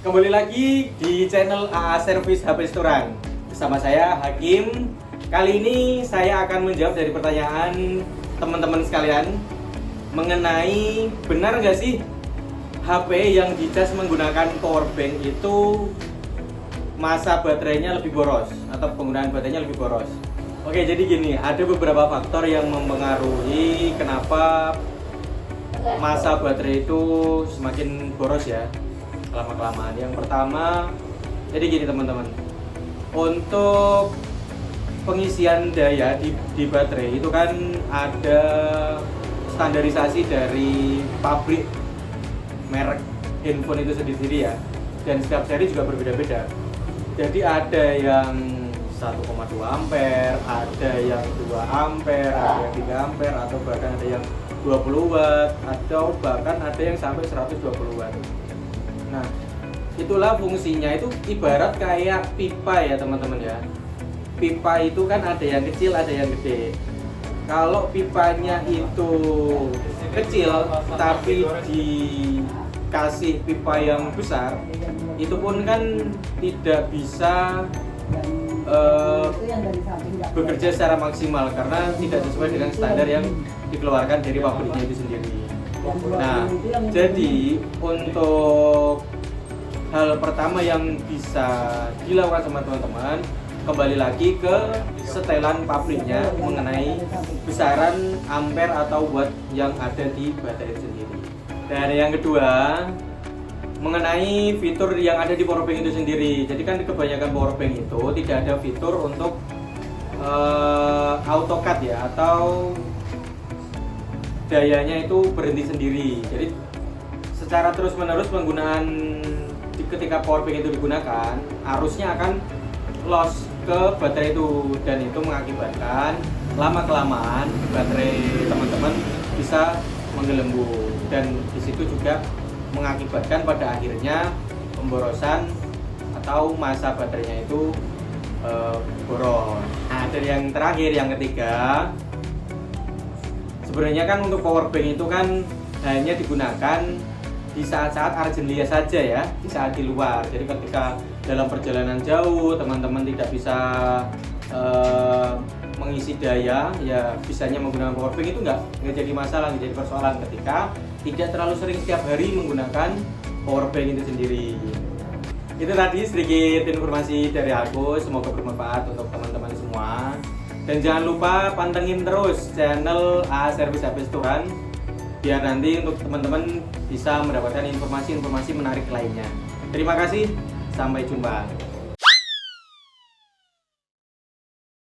Kembali lagi di channel AA Service HP Storan. Bersama saya Hakim. Kali ini saya akan menjawab dari pertanyaan teman-teman sekalian mengenai benar nggak sih HP yang dicas menggunakan power bank itu masa baterainya lebih boros atau penggunaan baterainya lebih boros. Oke, jadi gini, ada beberapa faktor yang mempengaruhi kenapa masa baterai itu semakin boros ya lama-kelamaan. Yang pertama, jadi gini teman-teman, untuk pengisian daya di baterai itu kan ada standarisasi dari pabrik merek handphone itu sendiri ya, dan setiap seri juga berbeda-beda. Jadi ada yang 1,2 ampere, ada yang 2 ampere, ada yang 3 ampere, atau bahkan ada yang 20 watt, atau bahkan ada yang sampai 120 watt. Nah, itulah fungsinya. Itu ibarat kayak pipa ya teman-teman ya. Pipa itu kan ada yang kecil, ada yang gede. Kalau pipanya itu kecil tapi dikasih pipa yang besar, itu pun kan tidak bisa bekerja secara maksimal karena tidak sesuai dengan standar yang dikeluarkan dari pabriknya itu sendiri. Nah, jadi untuk hal pertama yang bisa dilakukan sama teman-teman, kembali lagi ke setelan pabriknya mengenai besaran ampere atau watt yang ada di baterai itu sendiri. Dan yang kedua, mengenai fitur yang ada di powerbank itu sendiri. Jadi kan kebanyakan powerbank itu tidak ada fitur untuk auto cut ya, atau dayanya itu berhenti sendiri. Jadi secara terus-menerus penggunaan ketika powerbank itu digunakan, arusnya akan loss ke baterai itu, dan itu mengakibatkan lama-kelamaan baterai teman-teman bisa menggelembung, dan di situ juga mengakibatkan pada akhirnya pemborosan atau masa baterainya itu boros. Nah, dari yang terakhir, yang ketiga, sebenarnya kan untuk power bank itu kan hanya digunakan di saat-saat urgenlia saja ya, di saat di luar. Jadi ketika dalam perjalanan jauh teman-teman tidak bisa mengisi daya, ya bisanya menggunakan power bank itu nggak jadi masalah, nggak jadi persoalan ketika tidak terlalu sering setiap hari menggunakan power bank itu sendiri. Itu tadi sedikit informasi dari aku, semoga bermanfaat untuk teman-teman semua. Dan jangan lupa pantengin terus channel AA Service HP Storan biar nanti untuk teman-teman bisa mendapatkan informasi-informasi menarik lainnya. Terima kasih, sampai jumpa.